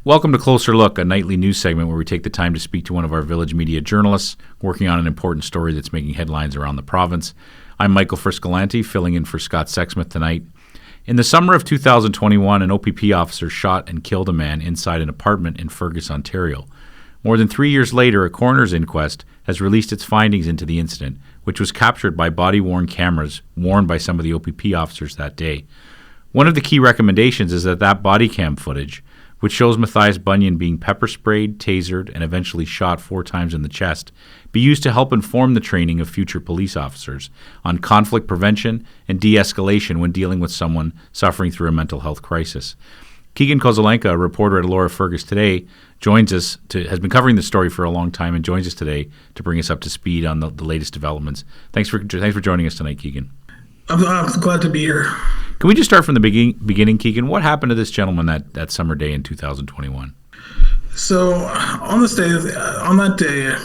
Welcome to Closer Look, a nightly news segment where we take the time to speak to one of our village media journalists working on an important story that's making headlines around the province. I'm Michael Friscolanti, filling in for Scott Sexsmith tonight. In the summer of 2021, an OPP officer shot and killed a man inside an apartment in Fergus, Ontario. More than 3 years later, a coroner's inquest has released its findings into the incident, which was captured by body-worn cameras worn by some of the OPP officers that day. One of the key recommendations is that body cam footage, which shows Mathias Bunyan being pepper sprayed, tasered, and eventually shot 4 times in the chest, be used to help inform the training of future police officers on conflict prevention and de-escalation when dealing with someone suffering through a mental health crisis. Keegan Kozelenka, a reporter at Laura Fergus Today, has been covering this story for a long time and joins us today to bring us up to speed on the latest developments. Thanks for joining us tonight, Keegan. I'm glad to be here. Can we just start from the beginning, Keegan? What happened to this gentleman that summer day in 2021? So on that day,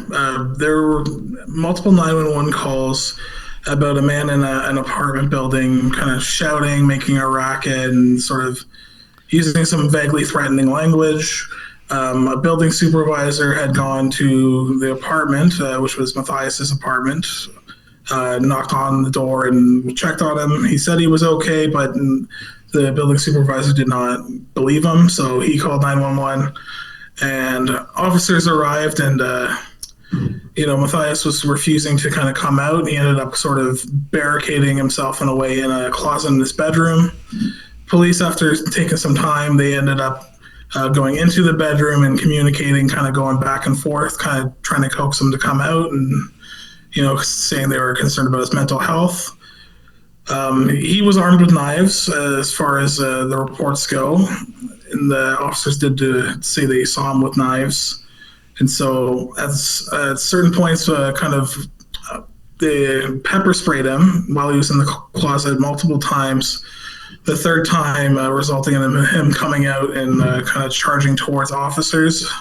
there were multiple 911 calls about a man in an apartment building kind of shouting, making a racket, and sort of using some vaguely threatening language. A building supervisor had gone to the apartment, which was Mathias's apartment, knocked on the door and checked on him. He said he was okay, but the building supervisor did not believe him, so he called 911. And officers arrived, and Mathias was refusing to kind of come out. He ended up sort of barricading himself in a way in a closet in his bedroom. Police, after taking some time, they ended up going into the bedroom and communicating, kind of going back and forth, kind of trying to coax him to come out, and saying they were concerned about his mental health. He was armed with knives, as far as the reports go. And the officers did say they saw him with knives. And so at certain points, they pepper sprayed him while he was in the closet multiple times. The third time resulting in him coming out and kind of charging towards officers.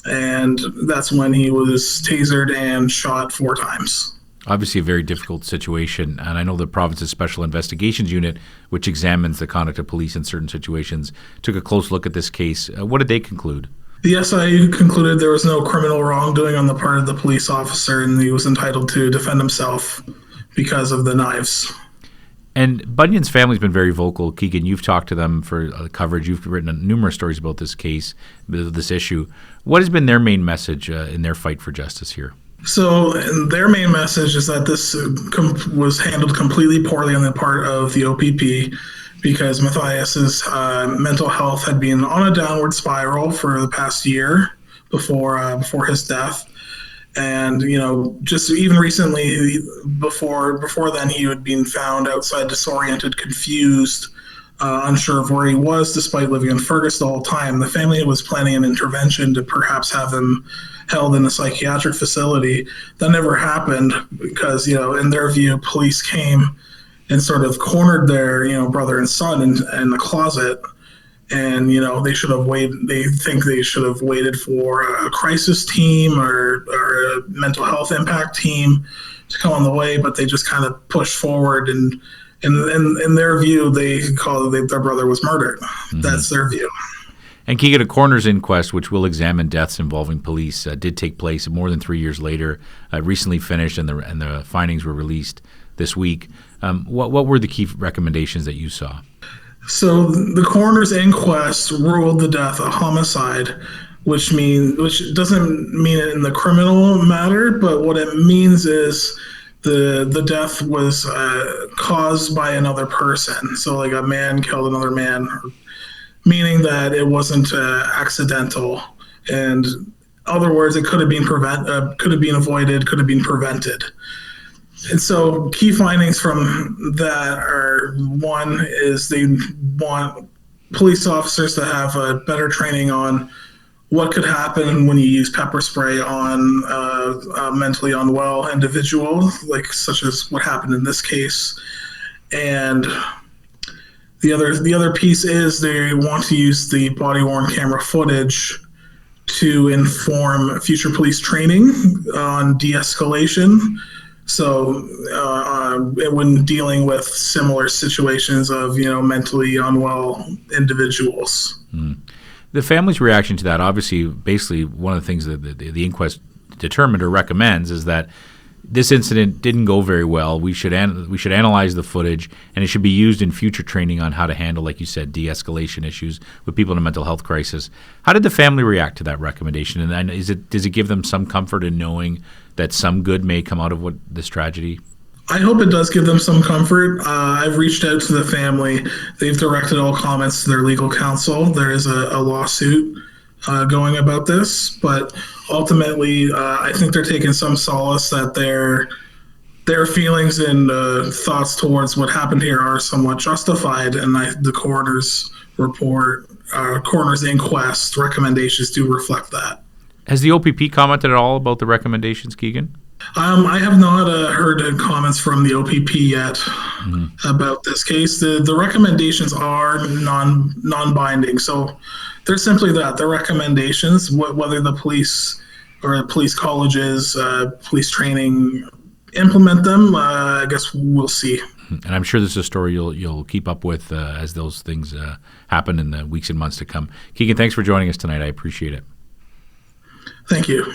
And that's when he was tasered and shot 4 times. Obviously a very difficult situation, and I know the province's Special Investigations Unit, which examines the conduct of police in certain situations, took a close look at this case. What did they conclude? The SIU concluded there was no criminal wrongdoing on the part of the police officer, and he was entitled to defend himself because of the knives. And Bunyan's family's been very vocal. Keegan, you've talked to them for coverage. You've written numerous stories about this case, this issue. What has been their main message in their fight for justice here? So their main message is that this was handled completely poorly on the part of the OPP because Mathias's mental health had been on a downward spiral for the past year before his death. And, just even recently, before then, he had been found outside, disoriented, confused, unsure of where he was, despite living in Fergus the whole time. The family was planning an intervention to perhaps have him held in a psychiatric facility. That never happened because, in their view, police came and sort of cornered their, brother and son in the closet. And, they should have waited. They think they should have waited for a crisis team or a mental health impact team to come on the way, but they just kind of pushed forward. And in their view, they call it their brother was murdered. Mm-hmm. That's their view. And Keegan, a coroner's inquest, which will examine deaths involving police, did take place more than 3 years later, recently finished, and the findings were released this week. What were the key recommendations that you saw? So the coroner's inquest ruled the death a homicide, which doesn't mean it in the criminal matter, but what it means is the death was caused by another person. So like a man killed another man, meaning that it wasn't accidental. And in other words, it could have been avoided, could have been prevented. And so key findings from that are, one is they want police officers to have a better training on what could happen when you use pepper spray on a mentally unwell individual, such as what happened in this case. And the other piece is they want to use the body-worn camera footage to inform future police training on de-escalation. So when dealing with similar situations of, mentally unwell individuals. The family's reaction to that, obviously, basically one of the things that the inquest determined or recommends is that this incident didn't go very well. We should analyze the footage, and it should be used in future training on how to handle, like you said, de-escalation issues with people in a mental health crisis. How did the family react to that recommendation? And then does it give them some comfort in knowing that some good may come out of this tragedy? I hope it does give them some comfort. I've reached out to the family. They've directed all comments to their legal counsel. There is a lawsuit going about this, but ultimately, I think they're taking some solace that their feelings and thoughts towards what happened here are somewhat justified, and the coroner's report, coroner's inquest recommendations do reflect that. Has the OPP commented at all about the recommendations, Keegan? I have not heard comments from the OPP yet about this case. The recommendations are non-binding, so they're simply that. They're recommendations. Whether the police or police colleges, police training implement them, I guess we'll see. And I'm sure this is a story you'll keep up with as those things happen in the weeks and months to come. Keegan, thanks for joining us tonight. I appreciate it. Thank you.